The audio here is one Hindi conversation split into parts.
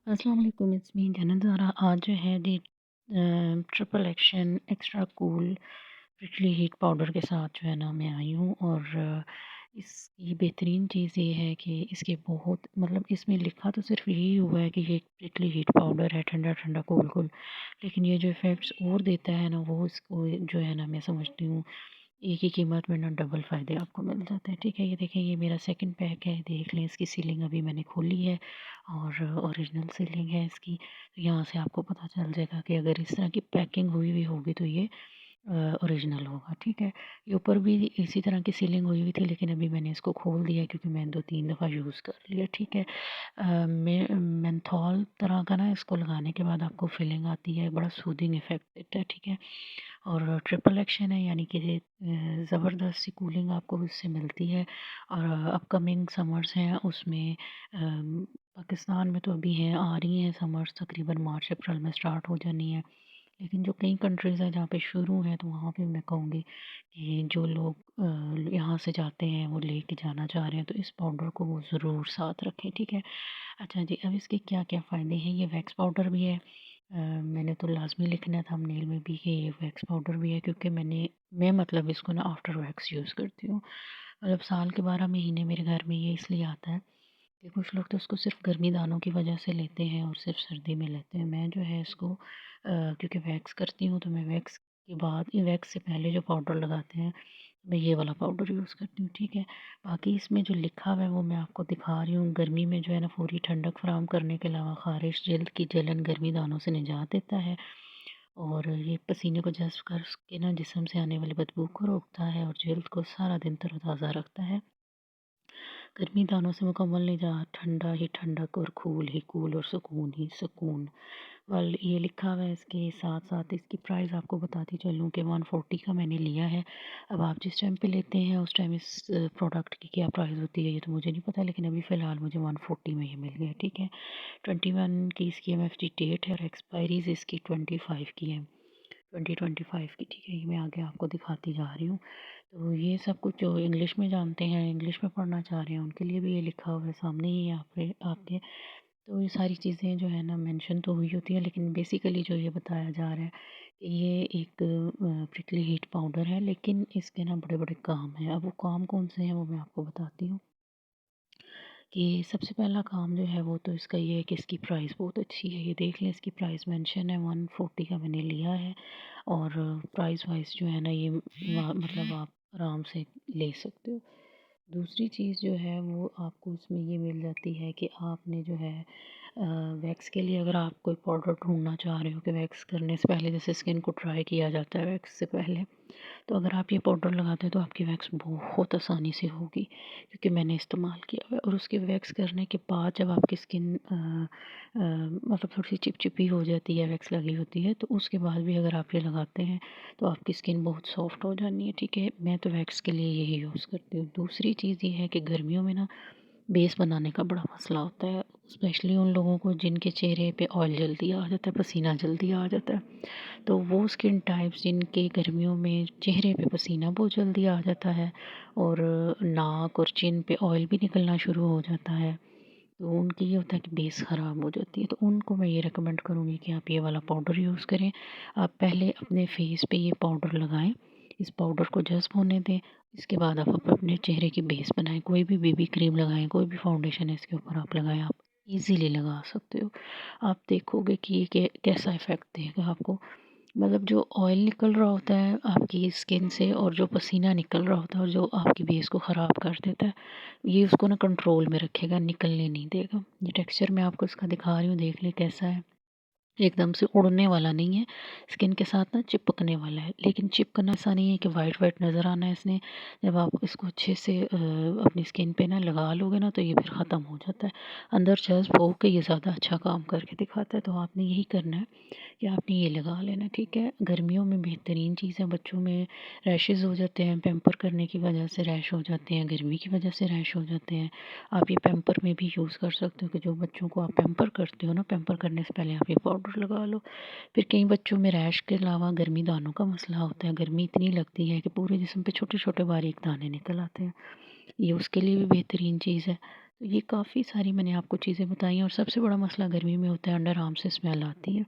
अस्सलाम वालेकुम, इट्स मी जन्नत ज़हरा। आज जो है triple action extra cool prickly heat powder के साथ जो है ना मैं आई हूँ। और इसकी बेहतरीन चीज़ ये है कि इसके बहुत मतलब इसमें लिखा तो सिर्फ यही हुआ है कि ये प्रिकली हीट पाउडर है, ठंडा ठंडा कूल कूल। लेकिन ये जो इफ़ेक्ट्स और देता है ना वो इसको जो है ना मैं समझती हूँ एक ही कीमत में ना डबल फ़ायदे आपको मिल जाते हैं। ठीक है, ये देखें, ये मेरा सेकंड पैक है, देख लें। इसकी सीलिंग अभी मैंने खोली है और ओरिजिनल सीलिंग है इसकी। तो यहाँ से आपको पता चल जाएगा कि अगर इस तरह की पैकिंग हुई हुई होगी तो ये ओरिजिनल होगा। ठीक है, ये ऊपर भी इसी तरह की सीलिंग हुई हुई थी, लेकिन अभी मैंने इसको खोल दिया क्योंकि मैंने 2-3 दफ़ा यूज़ कर लिया। ठीक है, मेंथॉल तरह का ना इसको लगाने के बाद आपको फीलिंग आती है, बड़ा सूदिंग इफ़ेक्ट देता है। ठीक है, और ट्रिपल एक्शन है, यानी कि ज़बरदस्त सी कूलिंग आपको इससे मिलती है। और अपकमिंग समर्स हैं उसमें पाकिस्तान में तो अभी हैं, आ रही हैं समर्स, तकरीबन मार्च अप्रैल में स्टार्ट हो जानी है। लेकिन जो कई कंट्रीज़ हैं जहाँ पे शुरू हैं तो वहाँ पे मैं कहूँगी कि जो लोग यहाँ से जाते हैं वो लेके जाना चाह रहे हैं तो इस पाउडर को वो ज़रूर साथ रखें। ठीक है, अच्छा जी, अब इसके क्या-क्या फ़ायदे हैं। ये वैक्स पाउडर भी है। मैंने तो लाज़मी लिखना था थंबनेल में भी कि ये वैक्स पाउडर भी है, क्योंकि मैं मतलब इसको ना आफ्टर वैक्स यूज़ करती हूँ। मतलब साल के 12 महीने मेरे घर में ये इसलिए आता है कि कुछ लोग तो इसको सिर्फ़ गर्मी दानों की वजह से लेते हैं और सिर्फ़ सर्दी में लेते हैं। मैं जो है इसको क्योंकि वैक्स करती हूँ तो मैं वैक्स के बाद ये वैक्स से पहले जो पाउडर लगाते हैं मैं ये वाला पाउडर यूज़ करती हूँ। ठीक है, बाकी इसमें जो लिखा हुआ है वो मैं आपको दिखा रही हूँ। गर्मी में जो है ना फौरी ठंडक फराहम करने के अलावा ख़ारिश, जल्द की जलन, गर्मी दानों से निजात देता है। और ये पसीने को जज़्ब कर के ना जिस्म से आने वाली बदबू को रोकता है और जल्द को सारा दिन तरोताज़ा रखता है। गर्मी दानों से मुकम्मल निजात, ठंडा ही ठंडक और कूल ही कूल और सुकून ही सुकून। वेल, ये लिखा हुआ है इसके साथ साथ। इसकी प्राइस आपको बताती चलूँ कि 140 का मैंने लिया है। अब आप जिस टाइम पे लेते हैं उस टाइम इस प्रोडक्ट की क्या प्राइस होती है ये तो मुझे नहीं पता, लेकिन अभी फ़िलहाल मुझे 140 में ये मिल गया। ठीक है, 21 की इसकी एमएफटी डेट है और एक्सपायरीज़ इसकी 25 की है, 2025 की। ठीक है, ये मैं आगे आपको दिखाती जा रही हूँ। तो ये सब कुछ जो इंग्लिश में जानते हैं, इंग्लिश में पढ़ना चाह रहे हैं, उनके लिए भी ये लिखा हुआ है सामने ही है आपके। तो ये सारी चीज़ें जो है ना मेंशन तो हुई होती है, लेकिन बेसिकली जो ये बताया जा रहा है कि ये एक प्रिकली हीट पाउडर है, लेकिन इसके ना बड़े-बड़े काम हैं। अब वो काम कौन से हैं वो मैं आपको बताती हूँ। कि सबसे पहला काम जो है वो तो इसका ये है कि इसकी प्राइस बहुत अच्छी है। ये देख लें, इसकी प्राइस मेंशन है, 140 का मैंने लिया है। और प्राइस वाइज़ जो है ना ये मतलब आप आराम से ले सकते हो। दूसरी चीज़ जो है वो आपको इसमें ये मिल जाती है कि आपने जो है वैक्स के लिए अगर आप कोई पाउडर ढूँढना चाह रहे हो कि वैक्स करने से पहले जैसे स्किन को ड्राई किया जाता है वैक्स से पहले, तो अगर आप ये पाउडर लगाते हैं तो आपकी वैक्स बहुत आसानी से होगी, क्योंकि मैंने इस्तेमाल किया हुआ है। और उसके वैक्स करने के बाद जब आपकी स्किन मतलब थोड़ी सी चिपचिपी हो जाती है, वैक्स लगी होती है, तो उसके बाद भी अगर आप ये लगाते हैं तो आपकी स्किन बहुत सॉफ्ट हो जानी है। ठीक है, मैं तो वैक्स के लिए यही यूज़ करती हूँ। दूसरी चीज़ ये है कि गर्मियों में ना बेस बनाने का बड़ा मसला होता है, स्पेशली उन लोगों को जिनके चेहरे पे ऑयल जल्दी आ जाता है, पसीना जल्दी आ जाता है। तो वो स्किन टाइप्स जिनके गर्मियों में चेहरे पे पसीना बहुत जल्दी आ जाता है और नाक और चिन पे ऑयल भी निकलना शुरू हो जाता है, तो उनकी ये होता है कि बेस ख़राब हो जाती है। तो उनको मैं ये रेकमेंड करूँगी कि आप ये वाला पाउडर यूज़ करें। आप पहले अपने फेस पे ये पाउडर लगाएं, इस पाउडर को जज़्ब होने दें। इसके बाद आप अपने चेहरे की बेस बनाएं, कोई भी बीबी क्रीम लगाएं, कोई भी फाउंडेशन है इसके ऊपर आप लगाएं, आप इजीली लगा सकते हो। आप देखोगे कि ये कैसा इफ़ेक्ट देगा आपको। मतलब जो ऑयल निकल रहा होता है आपकी स्किन से और जो पसीना निकल रहा होता है और जो आपकी बेस को ख़राब कर देता है, ये उसको ना कंट्रोल में रखेगा, निकलने नहीं देगा। ये टेक्सचर मैं आपको इसका दिखा रही हूँ, देख लें कैसा है। एकदम से उड़ने वाला नहीं है, स्किन के साथ ना चिपकने वाला है। लेकिन चिपकना ऐसा नहीं है कि वाइट वाइट नज़र आना है इसने। जब आप इसको अच्छे से अपनी स्किन पे ना लगा लोगे ना तो ये फिर ख़त्म हो जाता है। अंदर जज़्ब हो के ये ज़्यादा अच्छा काम करके दिखाता है। तो आपने यही करना है कि आपने ये लगा लेना। ठीक है, गर्मियों में बेहतरीन चीज़ है। बच्चों में रैशेज़ हो जाते हैं, पैम्पर करने की वजह से रैश हो जाते हैं, गर्मी की वजह से रैश हो जाते हैं। आप ये पैम्पर में भी यूज़ कर सकते हो कि जो बच्चों को आप पैम्पर करते हो ना, पैम्पर करने से पहले आप ये पाउडर लगा लो। फिर कई बच्चों में रैश के अलावा गर्मी दानों का मसला होता है। गर्मी इतनी लगती है कि पूरे जिस्म पे छोटे छोटे बारीक दाने निकल आते हैं। ये उसके लिए भी बेहतरीन चीज़ है। तो ये काफ़ी सारी मैंने आपको चीज़ें बताई हैं और सबसे बड़ा मसला गर्मी में होता है, अंडर आर्म से स्मेल आती है।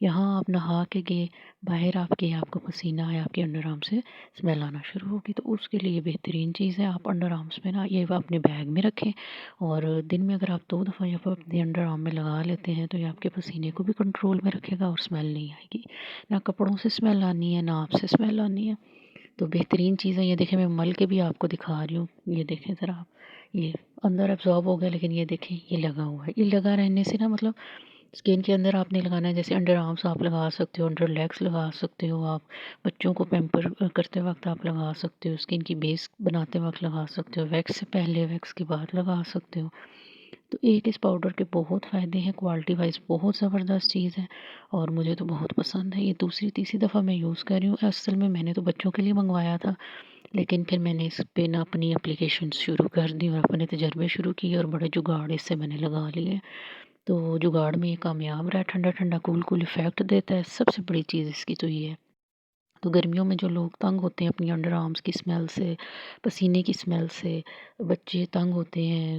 यहाँ आप नहा के गए, बाहर आप गए, आपको पसीना आया, आपके अंडर आर्म से स्मेल आना शुरू होगी, तो उसके लिए बेहतरीन चीज़ है आप अंडर आर्म्स में ना ये अपने बैग में रखें। और दिन में अगर आप 2 दफ़ा या फिर अपने अंडर आर्म में लगा लेते हैं तो ये आपके पसीने को भी कंट्रोल में रखेगा और स्मेल नहीं आएगी। ना कपड़ों से स्मेल आनी है, ना आपसे स्मेल आनी है। तो बेहतरीन चीज़ है ये। देखें, मैं मल के भी आपको दिखा रही हूँ, ये देखें ज़रा आप, ये अंदर एब्ज़ॉर्ब हो गया, लेकिन ये देखें ये लगा हुआ है। ये लगा रहने से ना मतलब स्किन के अंदर आपने लगाना है, जैसे अंडर आर्म्स आप लगा सकते हो, अंडर लेग्स लगा सकते हो आप, बच्चों को पैम्पर करते वक़्त आप लगा सकते हो, स्किन की बेस बनाते वक़्त लगा सकते हो, वैक्स से पहले, वैक्स के बाद लगा सकते हो। तो एक इस पाउडर के बहुत फ़ायदे हैं, क्वालिटी वाइज़ बहुत ज़बरदस्त चीज़ है और मुझे तो बहुत पसंद है। ये दूसरी तीसरी दफ़ा मैं यूज़ कर रही हूँ। असल में मैंने तो बच्चों के लिए मँगवाया था, लेकिन फिर मैंने इस पे ना अपनी एप्लीकेशंस शुरू कर दी और अपने तजर्बे शुरू किए और बड़े जुगाड़ इससे मैंने लगा लिए। तो जुगाड़ में ये कामयाब रहा, ठंडा-ठंडा कूल-कूल इफ़ेक्ट देता है। सबसे बड़ी चीज़ इसकी तो ये है। तो गर्मियों में जो लोग तंग होते हैं अपनी अंडर आर्म्स की स्मेल से, पसीने की स्मेल से, बच्चे तंग होते हैं,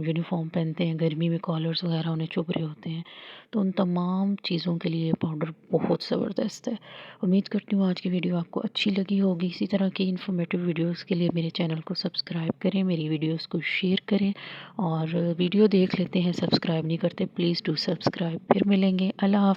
यूनिफ़ॉर्म पहनते हैं, गर्मी में कॉलर्स वग़ैरह उन्हें चुभ रहे होते हैं, तो उन तमाम चीज़ों के लिए ये पाउडर बहुत ज़बरदस्त है। उम्मीद करती हूँ आज की वीडियो आपको अच्छी लगी होगी। इसी तरह की इन्फॉर्मेटिव वीडियोज़ के लिए मेरे चैनल को सब्सक्राइब करें, मेरी वीडियोज़ को शेयर करें और वीडियो देख लेते हैं, सब्सक्राइब नहीं करते, प्लीज़ डू सब्सक्राइब। फिर मिलेंगे। अल्लाह हाफ़िज़।